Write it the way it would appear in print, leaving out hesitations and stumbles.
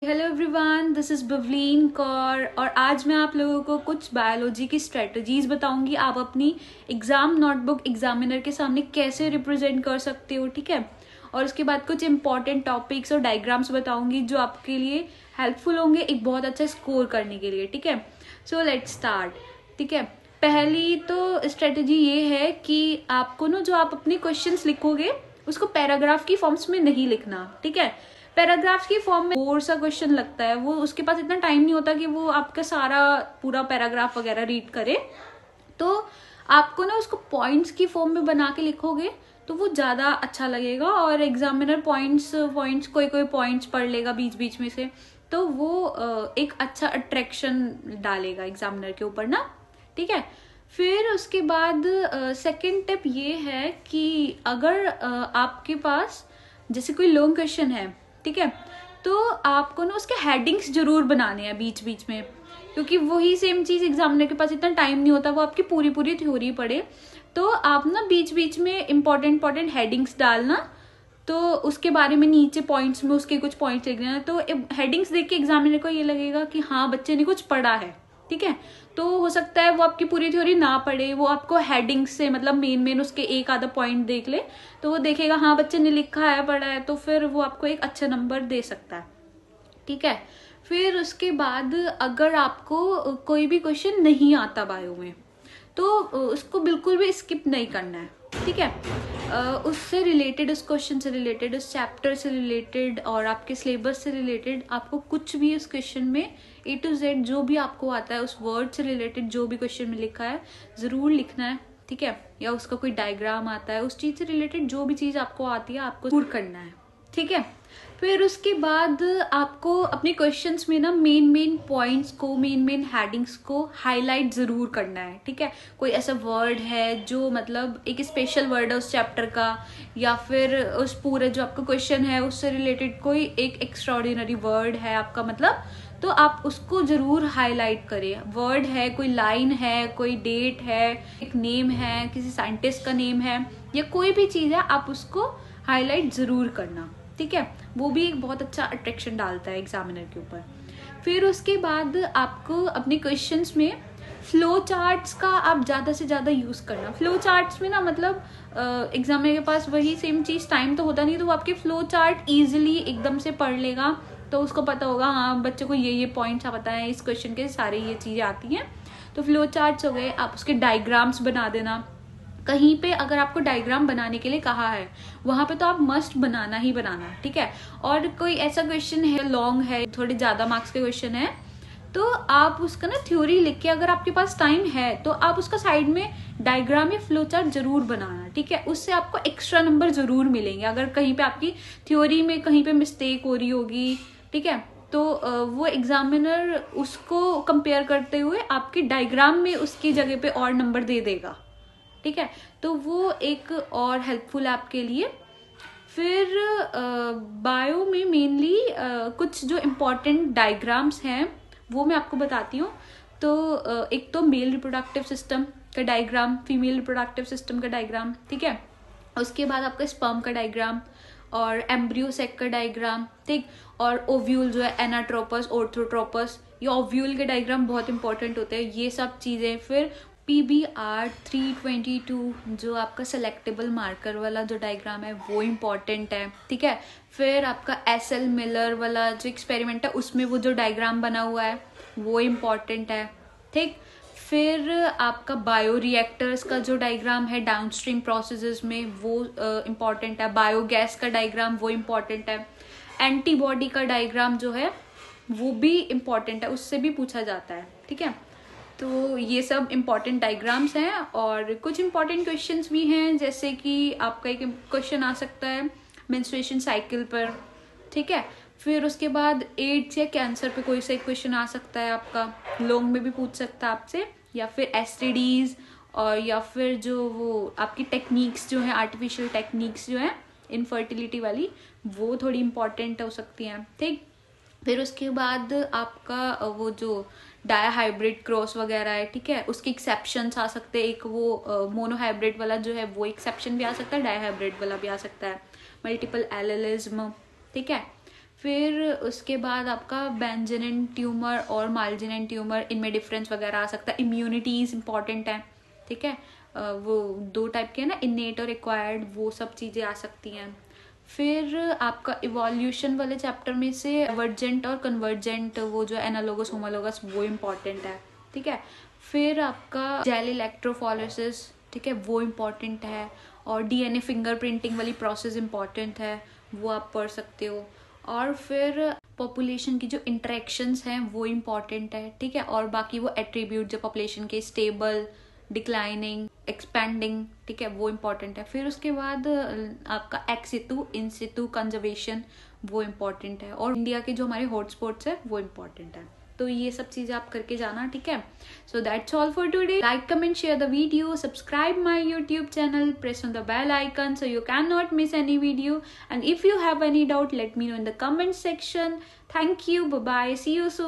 Hello everyone, this is Bavleen Kaur और आज मैं आप लोगों को कुछ बायोलॉजी की स्ट्रेटजीज बताऊंगी। आप अपनी एग्जाम नोटबुक एग्जामिनर के सामने कैसे रिप्रेजेंट कर सकते हो, ठीक है। और उसके बाद कुछ इंपॉर्टेंट टॉपिक्स और डायग्राम्स बताऊंगी जो आपके लिए हेल्पफुल होंगे एक बहुत अच्छा स्कोर करने के लिए, ठीक है। सो लेट्स स्टार्ट, ठीक है। पहली तो स्ट्रेटजी ये है कि आपको ना जो आप अपने क्वेश्चंस लिखोगे उसको पैराग्राफ की फॉर्म्स में नहीं लिखना, ठीक है। पैराग्राफ की फॉर्म में बोर सा क्वेश्चन लगता है, वो उसके पास इतना टाइम नहीं होता कि वो आपका सारा पूरा पैराग्राफ वगैरह रीड करे। तो आपको ना उसको पॉइंट्स की फॉर्म में बना के लिखोगे तो वो ज्यादा अच्छा लगेगा और एग्जामिनर पॉइंट्स पॉइंट्स कोई कोई पॉइंट्स पढ़ लेगा बीच बीच में से, तो वो एक अच्छा अट्रैक्शन डालेगा एग्जामिनर के ऊपर ना, ठीक है। फिर उसके बाद सेकंड टिप ये है कि अगर आपके पास जैसे कोई लॉन्ग क्वेश्चन है, ठीक है, तो आपको ना उसके हेडिंग्स जरूर बनाने हैं बीच बीच में, क्योंकि वही सेम चीज एग्जामिनर के पास इतना टाइम नहीं होता वो आपकी पूरी पूरी थ्योरी पढ़े। तो आप ना बीच बीच में इंपॉर्टेंट हेडिंग्स डालना, तो उसके बारे में नीचे पॉइंट्स में उसके कुछ पॉइंट्स लिख देना, तो हेडिंग्स देख के एग्जामिनर को ये लगेगा कि हाँ बच्चे ने कुछ पढ़ा है, ठीक है। तो हो सकता है वो आपकी पूरी थ्योरी ना पढ़े, वो आपको हेडिंग से मतलब मेन उसके एक आधा पॉइंट देख ले, तो वो देखेगा हाँ बच्चे ने लिखा है पढ़ा है, तो फिर वो आपको एक अच्छा नंबर दे सकता है, ठीक है। फिर उसके बाद अगर आपको कोई भी क्वेश्चन नहीं आता बायो में तो उसको बिल्कुल भी स्किप नहीं करना है, ठीक है। उससे रिलेटेड, उस क्वेश्चन से रिलेटेड, उस चैप्टर से रिलेटेड और आपके सिलेबस से रिलेटेड आपको कुछ भी उस क्वेश्चन में A to Z जो भी आपको आता है उस वर्ड से रिलेटेड जो भी क्वेश्चन में लिखा है जरूर लिखना है, ठीक है। या उसका कोई डायग्राम आता है उस चीज से रिलेटेड जो भी चीज आपको आती है आपको जरूर करना है, ठीक है। फिर उसके बाद आपको अपने क्वेश्चंस में ना मेन पॉइंट्स को, मेन हेडिंग्स को हाईलाइट जरूर करना है, ठीक है। कोई ऐसा वर्ड है जो मतलब एक स्पेशल वर्ड है उस चैप्टर का, या फिर उस पूरे जो आपका क्वेश्चन है उससे रिलेटेड कोई एक एक्स्ट्राऑर्डिनरी वर्ड है आपका मतलब, तो आप उसको जरूर हाईलाइट करें। वर्ड है, कोई लाइन है, कोई डेट है, एक नेम है, किसी साइंटिस्ट का नेम है, या कोई भी चीज है आप उसको हाईलाइट जरूर करना, ठीक है। वो भी एक बहुत अच्छा अट्रैक्शन डालता है एग्जामिनर के ऊपर। फिर उसके बाद आपको अपने क्वेश्चंस में फ्लो चार्ट्स का आप ज्यादा से ज्यादा यूज करना। फ्लो चार्ट्स में ना मतलब एग्जामिनर के पास वही सेम चीज टाइम तो होता नहीं, तो वो आपके फ्लो चार्ट इजिली एकदम से पढ़ लेगा, तो उसको पता होगा हाँ बच्चे को ये पॉइंट्स पता है, इस क्वेश्चन के सारे ये चीजें आती हैं। तो फ्लो चार्ट्स हो गए, आप उसके डायग्राम्स बना देना। कहीं पे अगर आपको डायग्राम बनाने के लिए कहा है वहां पे तो आप मस्ट बनाना ही बनाना, ठीक है। और कोई ऐसा क्वेश्चन है लॉन्ग है, थोड़े ज्यादा मार्क्स के क्वेश्चन है, तो आप उसका ना थ्योरी लिख के अगर आपके पास टाइम है तो आप उसका साइड में डायग्राम या फ्लो चार्ट जरूर बनाना, ठीक है। उससे आपको एक्स्ट्रा नंबर जरूर मिलेंगे अगर कहीं पे आपकी थ्योरी में कहीं पे मिस्टेक हो रही होगी, ठीक है। तो वो एग्जामिनर उसको कंपेयर करते हुए आपके डायग्राम में उसकी जगह पे और नंबर दे देगा, ठीक है। तो वो एक और हेल्पफुल है आपके लिए। फिर बायो में मेनली कुछ जो इम्पोर्टेंट डायग्राम्स हैं वो मैं आपको बताती हूँ। तो एक तो मेल रिप्रोडक्टिव सिस्टम का डायग्राम, फीमेल रिप्रोडक्टिव सिस्टम का डायग्राम, ठीक है। उसके बाद आपका स्पर्म का डायग्राम और एम्ब्रियो सेक का डायग्राम, ठीक। और ओव्यूल जो है एनाट्रोपस, ऑर्थोट्रोपस, ये ओव्यूल के डायग्राम बहुत इंपॉर्टेंट होते हैं, ये सब चीजें। फिर PBR 322 जो आपका सेलेक्टेबल मार्कर वाला जो डायग्राम है वो इम्पॉर्टेंट है, ठीक है। फिर आपका SL मिलर वाला जो एक्सपेरिमेंट है उसमें वो जो डायग्राम बना हुआ है वो इम्पॉर्टेंट है, ठीक। फिर आपका बायो रिएक्टर्स का जो डायग्राम है डाउनस्ट्रीम प्रोसेसेस में वो इम्पॉर्टेंट है। बायोगैस का डायग्राम वो इम्पॉर्टेंट है। एंटीबॉडी का डायग्राम जो है वो भी इम्पॉर्टेंट है, उससे भी पूछा जाता है, ठीक है। तो ये सब इम्पॉर्टेंट डायग्राम्स हैं और कुछ इम्पॉर्टेंट क्वेश्चंस भी हैं, जैसे कि आपका एक क्वेश्चन आ सकता है मेंस्ट्रुएशन साइकिल पर, ठीक है। फिर उसके बाद एड्स या कैंसर पे कोई सा एक क्वेश्चन आ सकता है आपका, लॉन्ग में भी पूछ सकता है आपसे, या फिर STDs, और या फिर जो वो आपकी टेक्निक्स जो हैं, आर्टिफिशियल टेक्निक्स जो हैं इनफर्टिलिटी वाली, वो थोड़ी इंपॉर्टेंट हो सकती हैं, ठीक। फिर उसके बाद आपका वो जो डायहाइब्रिड क्रॉस वगैरह है, ठीक है, उसके एक्सेप्शंस आ सकते हैं। एक वो मोनोहाइब्रिड वाला जो है वो एक्सेप्शन भी आ सकता है, डायहाइब्रिड वाला भी आ सकता है, मल्टीपल एलेलिज्म, ठीक है। फिर उसके बाद आपका बेंजामिन ट्यूमर और मार्जिनन ट्यूमर, इनमें डिफरेंस वगैरह आ सकता है। इम्यूनिटीज इंपॉर्टेंट है, ठीक है। वो 2 टाइप के हैं ना, इनेट और एक्वायर्ड, वो सब चीज़ें आ सकती हैं। फिर आपका इवोल्यूशन वाले चैप्टर में से एवर्जेंट और कन्वर्जेंट, वो जो एनालोगस होमोलोगस, वो इम्पॉर्टेंट है, ठीक है। फिर आपका जेल इलेक्ट्रोफोरेसिस, ठीक है, वो इम्पॉर्टेंट है। और डीएनए फिंगरप्रिंटिंग वाली प्रोसेस इम्पॉर्टेंट है, वो आप पढ़ सकते हो। और फिर पॉपुलेशन की जो इंटरेक्शंस हैं वो इम्पॉर्टेंट है, ठीक है। और बाकी वो एट्रीब्यूट जो पॉपुलेशन के, स्टेबल, डिक्लाइनिंग, एक्सपैंडिंग, ठीक है, वो इम्पॉर्टेंट है। फिर उसके बाद आपका एक्स सितु, इन सितु कंजर्वेशन, वो इम्पॉर्टेंट है। और इंडिया के जो हमारे हॉटस्पॉट्स है वो इम्पॉर्टेंट है। तो ये सब चीजें आप करके जाना, ठीक है। So that's all for today. Like, comment, share the video, subscribe my YouTube channel, press on the bell icon so you cannot miss any video. And if you have any doubt, let me know in the comment section. Thank you. Bye bye. See you soon.